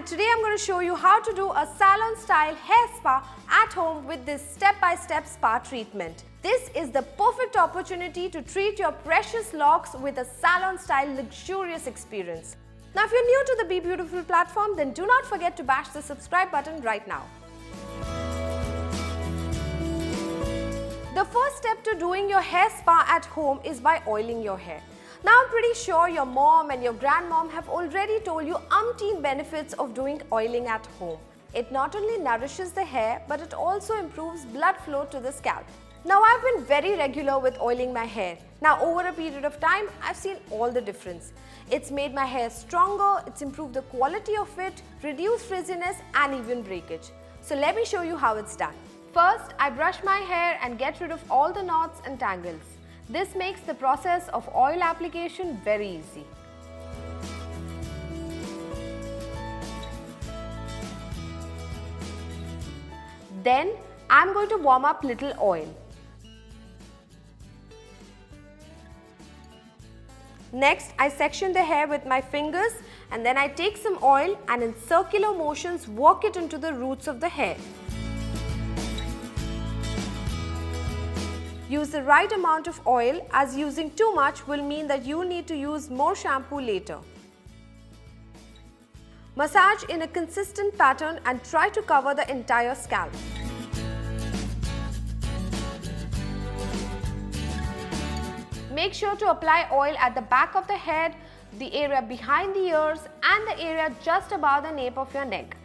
and today I'm going to show you how to do a salon style hair spa at home with this step-by-step spa treatment. This is the perfect opportunity to treat your precious locks with a salon style luxurious experience. Now if you're new to the Be Beautiful platform, then do not forget to bash the subscribe button right now. The first step to doing your hair spa at home is by oiling your hair. Now I'm pretty sure your mom and your grandmom have already told you umpteen benefits of doing oiling at home. It not only nourishes the hair, but it also improves blood flow to the scalp. Now I've been very regular with oiling my hair. Now over a period of time, I've seen all the difference. It's made my hair stronger, it's improved the quality of it, reduced frizziness and even breakage. So let me show you how it's done. First, I brush my hair and get rid of all the knots and tangles. This makes the process of oil application very easy. Then, I'm going to warm up little oil. Next, I section the hair with my fingers and then I take some oil and in circular motions work it into the roots of the hair. Use the right amount of oil, as using too much will mean that you need to use more shampoo later. Massage in a consistent pattern and try to cover the entire scalp. Make sure to apply oil at the back of the head, the area behind the ears and the area just above the nape of your neck.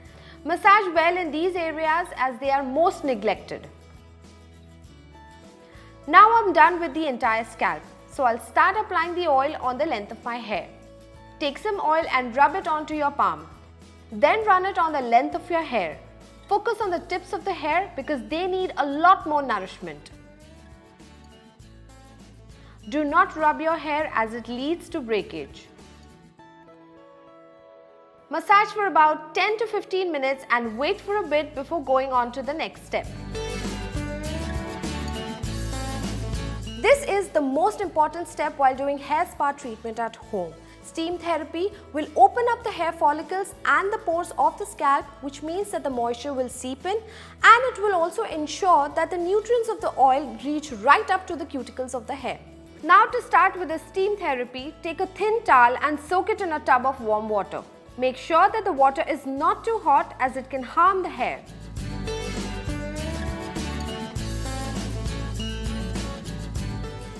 Massage well in these areas as they are most neglected. Now I'm done with the entire scalp, so I'll start applying the oil on the length of my hair. Take some oil and rub it onto your palm. Then run it on the length of your hair. Focus on the tips of the hair because they need a lot more nourishment. Do not rub your hair as it leads to breakage. Massage for about 10 to 15 minutes and wait for a bit before going on to the next step. This is the most important step while doing hair spa treatment at home. Steam therapy will open up the hair follicles and the pores of the scalp, which means that the moisture will seep in, and it will also ensure that the nutrients of the oil reach right up to the cuticles of the hair. Now to start with the steam therapy, take a thin towel and soak it in a tub of warm water. Make sure that the water is not too hot as it can harm the hair.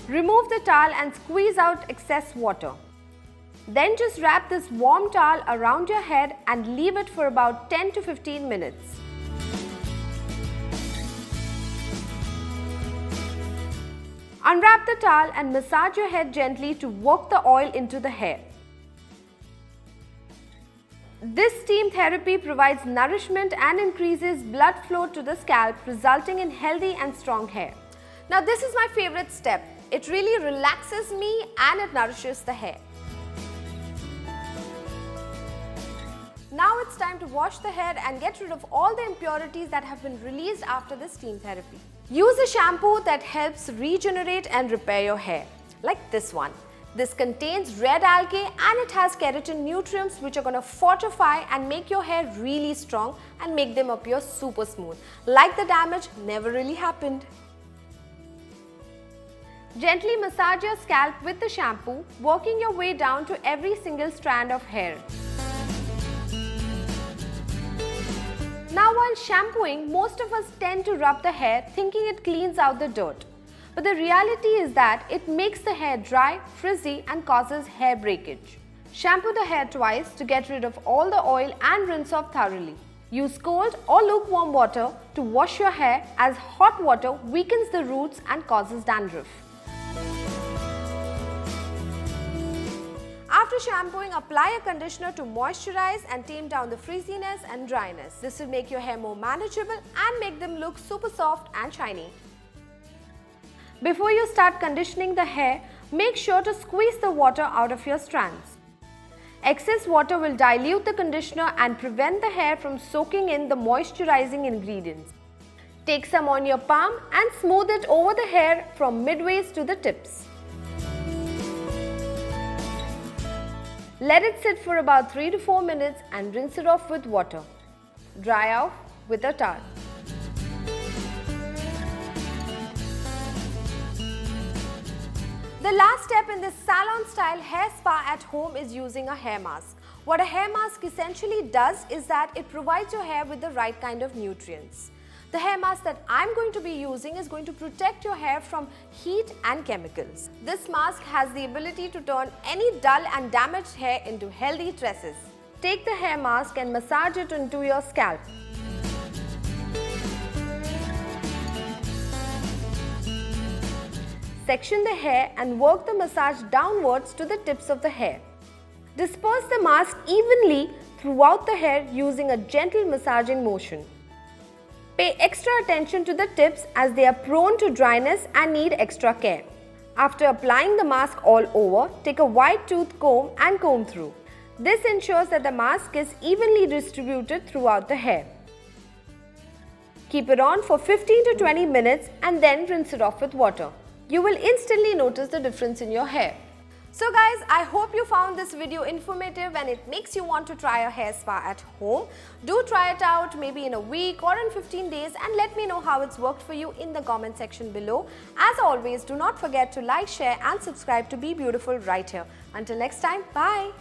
Remove the towel and squeeze out excess water. Then just wrap this warm towel around your head and leave it for about 10 to 15 minutes. Unwrap the towel and massage your head gently to work the oil into the hair. This steam therapy provides nourishment and increases blood flow to the scalp, resulting in healthy and strong hair. Now this is my favorite step. It really relaxes me and it nourishes the hair. Now it's time to wash the hair and get rid of all the impurities that have been released after the steam therapy. Use a shampoo that helps regenerate and repair your hair, like this one. This contains red algae and it has keratin nutrients which are going to fortify and make your hair really strong and make them appear super smooth, like the damage never really happened. Gently massage your scalp with the shampoo, working your way down to every single strand of hair. Now while shampooing, most of us tend to rub the hair thinking it cleans out the dirt. But the reality is that it makes the hair dry, frizzy and causes hair breakage. Shampoo the hair twice to get rid of all the oil and rinse off thoroughly. Use cold or lukewarm water to wash your hair as hot water weakens the roots and causes dandruff. After shampooing, apply a conditioner to moisturize and tame down the frizziness and dryness. This will make your hair more manageable and make them look super soft and shiny. Before you start conditioning the hair, make sure to squeeze the water out of your strands. Excess water will dilute the conditioner and prevent the hair from soaking in the moisturizing ingredients. Take some on your palm and smooth it over the hair from midways to the tips. Let it sit for about 3 to 4 minutes and rinse it off with water. Dry off with a towel. The last step in this salon-style hair spa at home is using a hair mask. What a hair mask essentially does is that it provides your hair with the right kind of nutrients. The hair mask that I'm going to be using is going to protect your hair from heat and chemicals. This mask has the ability to turn any dull and damaged hair into healthy tresses. Take the hair mask and massage it into your scalp. Section the hair and work the massage downwards to the tips of the hair. Disperse the mask evenly throughout the hair using a gentle massaging motion. Pay extra attention to the tips as they are prone to dryness and need extra care. After applying the mask all over, take a wide tooth comb and comb through. This ensures that the mask is evenly distributed throughout the hair. Keep it on for 15 to 20 minutes and then rinse it off with water. You will instantly notice the difference in your hair. So guys, I hope you found this video informative and it makes you want to try a hair spa at home. Do try it out maybe in a week or in 15 days and let me know how it's worked for you in the comment section below. As always, do not forget to like, share and subscribe to Be Beautiful right here. Until next time, bye.